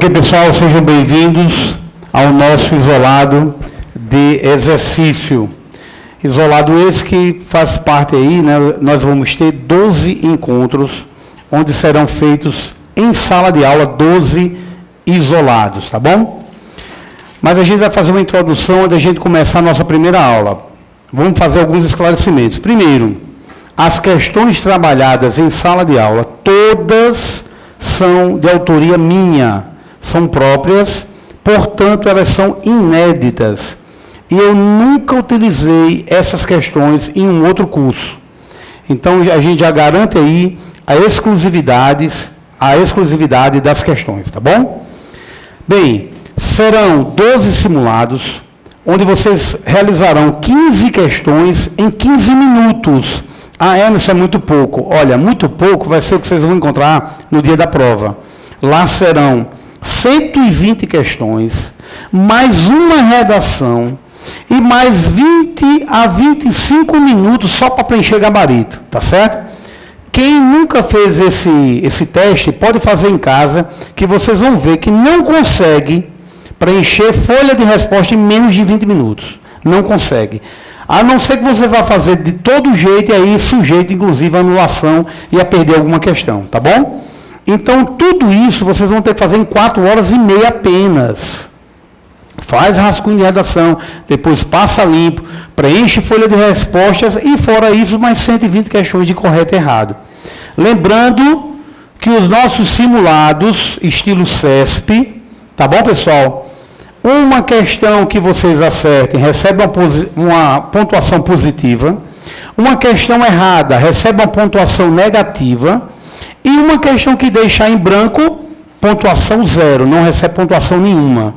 Ok, pessoal, sejam bem-vindos ao nosso isolado de exercício. Isolado esse que faz parte aí, né? Nós vamos ter 12 encontros, onde serão feitos em sala de aula 12 isolados, tá bom? Mas a gente vai fazer uma introdução antes da gente começar a nossa primeira aula. Vamos fazer alguns esclarecimentos. Primeiro, as questões trabalhadas em sala de aula, todas são de autoria minha, são próprias, portanto, elas são inéditas. E eu nunca utilizei essas questões em um outro curso. Então, a gente já garante aí a exclusividade das questões, tá bom? Bem, serão 12 simulados, onde vocês realizarão 15 questões em 15 minutos. Ah, Emerson, é muito pouco. Olha, muito pouco vai ser o que vocês vão encontrar no dia da prova. Lá serão 120 questões, mais uma redação e mais 20 a 25 minutos só para preencher gabarito, tá certo? Quem nunca fez esse teste, pode fazer em casa, que vocês vão ver que não consegue preencher folha de resposta em menos de 20 minutos. Não consegue. A não ser que você vá fazer de todo jeito e aí sujeito, inclusive, a anulação e a perder alguma questão, tá bom? Então, tudo isso vocês vão ter que fazer em 4 horas e meia apenas. Faz rascunho de redação, depois passa limpo, preenche folha de respostas e, fora isso, mais 120 questões de correto e errado. Lembrando que os nossos simulados, estilo CESP, tá bom, pessoal? Uma questão que vocês acertem recebe uma pontuação positiva, uma questão errada recebe uma pontuação negativa e uma questão que deixar em branco, pontuação 0, não recebe pontuação nenhuma.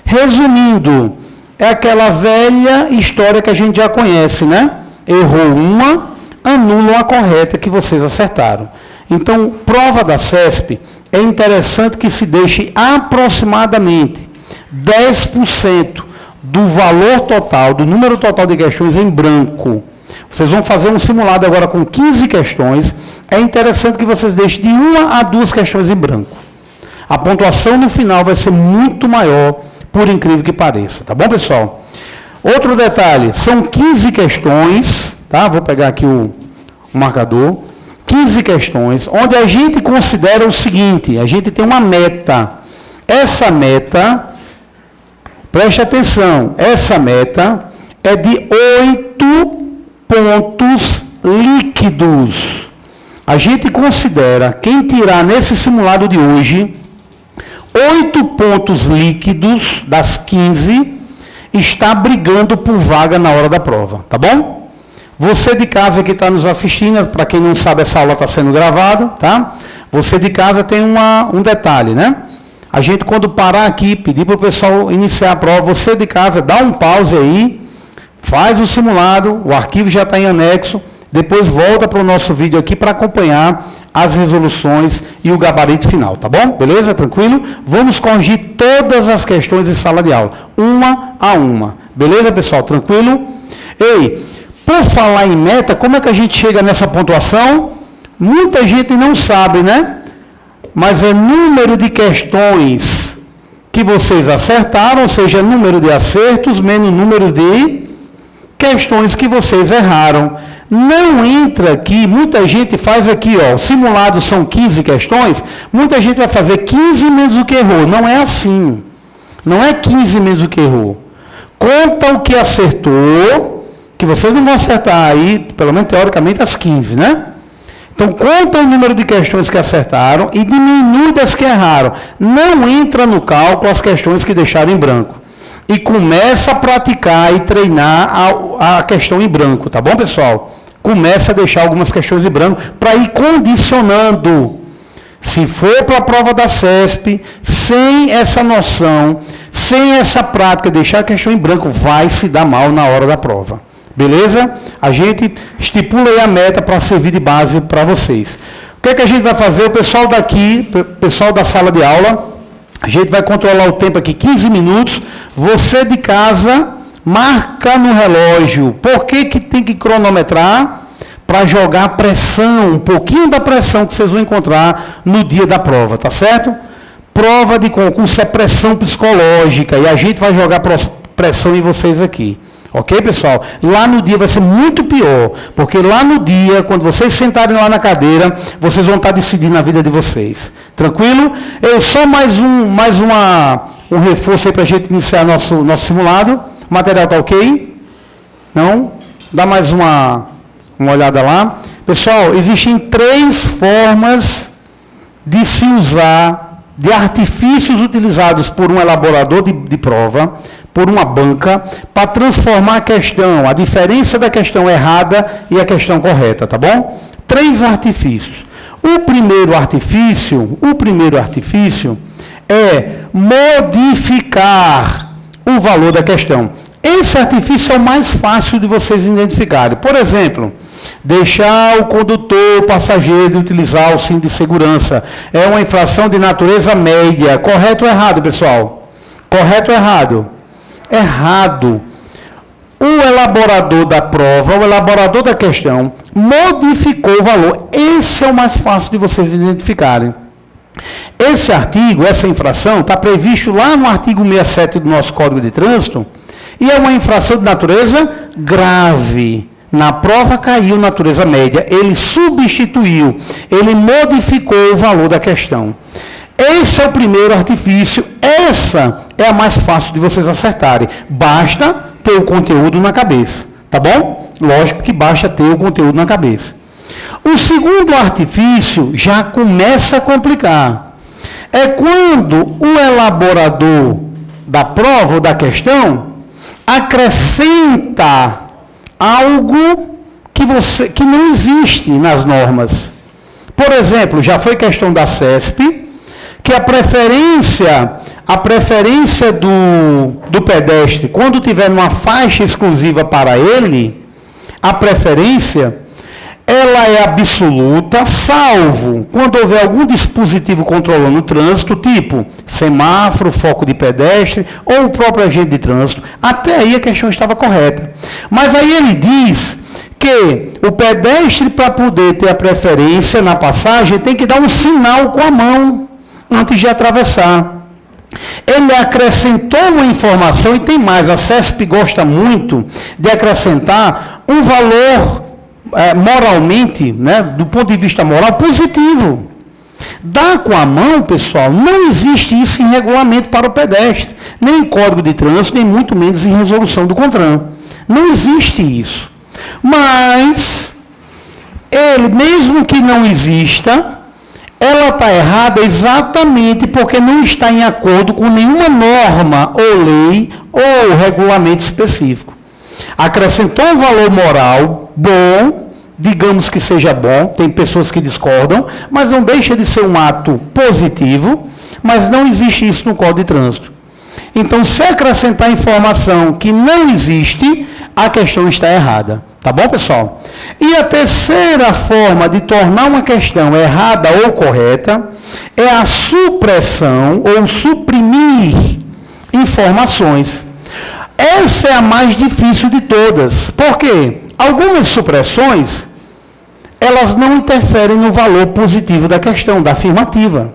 Resumindo, é aquela velha história que a gente já conhece, né? Errou uma, anulam a correta que vocês acertaram. Então, prova da CESP, é interessante que se deixe aproximadamente 10% do valor total, do número total de questões em branco. Vocês vão fazer um simulado agora com 15 questões. É interessante que vocês deixem de 1 a 2 questões em branco. A pontuação no final vai ser muito maior, por incrível que pareça. Tá bom, pessoal? Outro detalhe, são 15 questões, tá? Vou pegar aqui o marcador. 15 questões, onde a gente considera o seguinte, a gente tem uma meta. Essa meta, preste atenção, essa meta é de 8 pontos líquidos. A gente considera, quem tirar nesse simulado de hoje, 8 pontos líquidos das 15, está brigando por vaga na hora da prova, tá bom? Você de casa que está nos assistindo, para quem não sabe, essa aula está sendo gravada, tá? Você de casa tem um detalhe, né? A gente, quando parar aqui, pedir para o pessoal iniciar a prova, você de casa dá um pause aí, faz o simulado, o arquivo já está em anexo, depois volta para o nosso vídeo aqui para acompanhar as resoluções e o gabarito final, tá bom? Beleza? Tranquilo? Vamos corrigir todas as questões em sala de aula, uma a uma. Beleza, pessoal? Tranquilo? Ei, por falar em meta, como é que a gente chega nessa pontuação? Muita gente não sabe, né? Mas é número de questões que vocês acertaram, ou seja, número de acertos menos número de questões que vocês erraram. Não entra aqui, muita gente faz aqui, ó, o simulado são 15 questões, muita gente vai fazer 15 menos o que errou. Não é assim. Não é 15 menos o que errou. Conta o que acertou, que vocês não vão acertar aí, pelo menos teoricamente, as 15, né? Então, conta o número de questões que acertaram e diminui das que erraram. Não entra no cálculo as questões que deixaram em branco. E começa a praticar e treinar a questão em branco, tá bom, pessoal? Começa a deixar algumas questões em branco para ir condicionando. Se for para a prova da CESP, sem essa noção, sem essa prática, deixar a questão em branco, vai se dar mal na hora da prova. Beleza? A gente estipula aí a meta para servir de base para vocês. O que é que a gente vai fazer? O pessoal daqui, pessoal da sala de aula, a gente vai controlar o tempo aqui, 15 minutos. Você de casa, marca no relógio. Por que que tem que cronometrar? Para jogar pressão, um pouquinho da pressão que vocês vão encontrar no dia da prova, tá certo? Prova de concurso é pressão psicológica, e a gente vai jogar pressão em vocês aqui. Ok, pessoal? Lá no dia vai ser muito pior, porque lá no dia, quando vocês sentarem lá na cadeira, vocês vão estar decidindo a vida de vocês. Tranquilo? Só mais um reforço aí para a gente iniciar nosso simulado. O material está ok? Não? Dá mais uma olhada lá. Pessoal, existem 3 formas de se usar, de artifícios utilizados por um elaborador de prova, por uma banca, para transformar a questão, a diferença da questão errada e a questão correta, tá bom? 3 artifícios. O primeiro artifício é modificar o valor da questão. Esse artifício é o mais fácil de vocês identificarem. Por exemplo, deixar o condutor, o passageiro utilizar o cinto de segurança. É uma infração de natureza média. Correto ou errado, pessoal? Correto ou errado? Errado. O elaborador da prova, o elaborador da questão, modificou o valor. Esse é o mais fácil de vocês identificarem. Esse artigo, essa infração, está previsto lá no artigo 67 do nosso Código de Trânsito, e é uma infração de natureza grave. Na prova caiu natureza média, ele substituiu, ele modificou o valor da questão. Esse é o primeiro artifício, essa é a mais fácil de vocês acertarem. Basta ter o conteúdo na cabeça, tá bom? Lógico que basta ter o conteúdo na cabeça. O segundo artifício já começa a complicar. É quando o elaborador da prova ou da questão acrescenta algo que não existe nas normas. Por exemplo, já foi questão da CESP, que a preferência do pedestre, quando tiver uma faixa exclusiva para ele, a preferência, ela é absoluta, salvo quando houver algum dispositivo controlando o trânsito, tipo semáforo, foco de pedestre, ou o próprio agente de trânsito. Até aí a questão estava correta. Mas aí ele diz que o pedestre, para poder ter a preferência na passagem, tem que dar um sinal com a mão antes de atravessar. Ele acrescentou uma informação, e tem mais, a CESP gosta muito de acrescentar um valor moralmente, né, do ponto de vista moral, positivo. Dar com a mão, pessoal, não existe isso em regulamento para o pedestre, nem em Código de Trânsito, nem muito menos em resolução do CONTRAN. Não existe isso. Mas, ele, mesmo que não exista, ela está errada exatamente porque não está em acordo com nenhuma norma, ou lei, ou regulamento específico. Acrescentou um valor moral bom, digamos que seja bom, tem pessoas que discordam, mas não deixa de ser um ato positivo, mas não existe isso no Código de Trânsito. Então, se acrescentar informação que não existe, a questão está errada. Tá bom, pessoal? E a terceira forma de tornar uma questão errada ou correta é a supressão ou suprimir informações. Essa é a mais difícil de todas. Por quê? Algumas supressões, elas não interferem no valor positivo da questão, da afirmativa.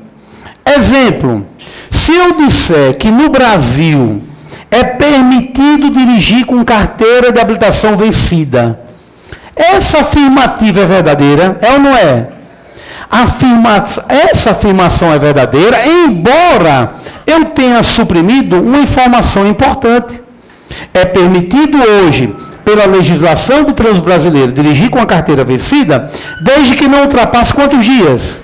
Exemplo, se eu disser que no Brasil é permitido dirigir com carteira de habilitação vencida, essa afirmativa é verdadeira, é ou não é? Essa afirmação é verdadeira, embora eu tenha suprimido uma informação importante. É permitido hoje, pela legislação de trânsito brasileiro, dirigir com a carteira vencida, desde que não ultrapasse quantos dias?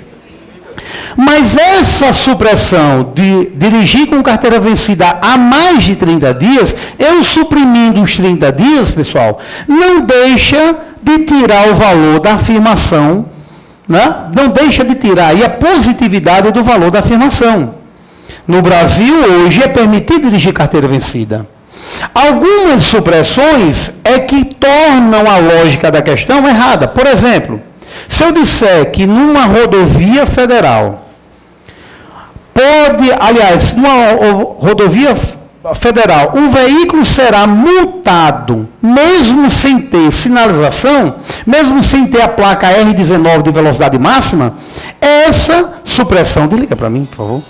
Mas essa supressão de dirigir com carteira vencida há mais de 30 dias, eu suprimindo os 30 dias, pessoal, não deixa de tirar o valor da afirmação, né? Não deixa de tirar aí a positividade do valor da afirmação. No Brasil, hoje, é permitido dirigir carteira vencida. Algumas supressões é que tornam a lógica da questão errada. Por exemplo, se eu disser que numa rodovia federal, numa rodovia federal, um veículo será multado, mesmo sem ter sinalização, mesmo sem ter a placa R19 de velocidade máxima, essa supressão, desliga para mim, por favor,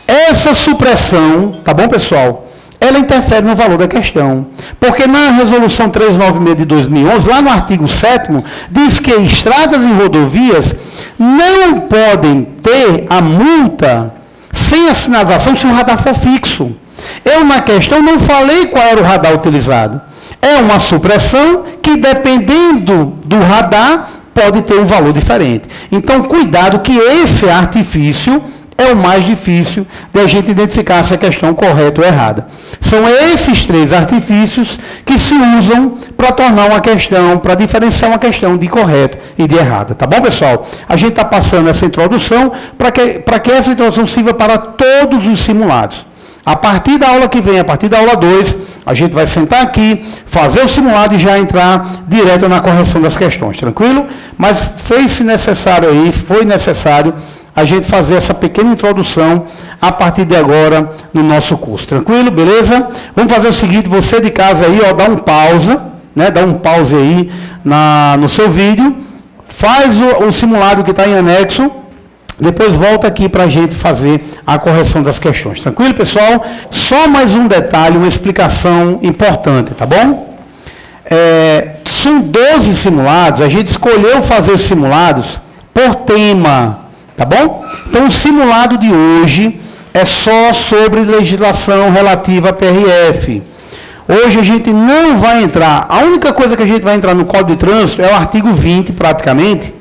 Essa supressão, tá bom, pessoal? Ela interfere no valor da questão. Porque na resolução 396 de 2011, lá no artigo 7º, diz que estradas e rodovias não podem ter a multa sem a sinalização se o radar for fixo. Eu, na questão, não falei qual era o radar utilizado. É uma supressão que, dependendo do radar, pode ter um valor diferente. Então, cuidado que esse artifício é o mais difícil de a gente identificar se a questão correta ou errada. São esses 3 artifícios que se usam para tornar uma questão, para diferenciar uma questão de correta e de errada. Tá bom, pessoal? A gente está passando essa introdução para que essa introdução sirva para todos os simulados. A partir da aula que vem, a partir da aula 2, a gente vai sentar aqui, fazer o simulado e já entrar direto na correção das questões, tranquilo? Mas foi necessário a gente fazer essa pequena introdução a partir de agora no nosso curso. Tranquilo? Beleza? Vamos fazer o seguinte, você de casa aí, ó, dá um pausa, né? Dá um pause aí no seu vídeo, faz o simulado que está em anexo, depois volta aqui para a gente fazer a correção das questões. Tranquilo, pessoal? Só mais um detalhe, uma explicação importante, tá bom? São 12 simulados, a gente escolheu fazer os simulados por tema. Tá bom? Então, o simulado de hoje é só sobre legislação relativa à PRF. Hoje a gente não vai entrar, a única coisa que a gente vai entrar no Código de Trânsito é o artigo 20, praticamente,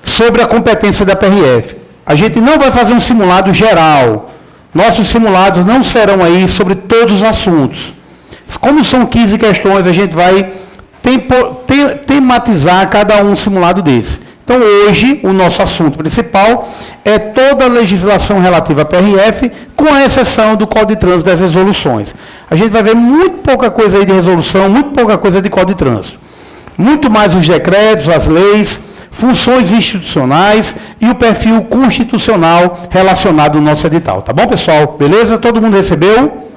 sobre a competência da PRF. A gente não vai fazer um simulado geral. Nossos simulados não serão aí sobre todos os assuntos. Como são 15 questões, a gente vai tematizar cada um simulado desse. Então, hoje, o nosso assunto principal é toda a legislação relativa à PRF, com a exceção do Código de Trânsito das resoluções. A gente vai ver muito pouca coisa aí de resolução, muito pouca coisa de Código de Trânsito. Muito mais os decretos, as leis, funções institucionais e o perfil constitucional relacionado no nosso edital. Tá bom, pessoal? Beleza? Todo mundo recebeu?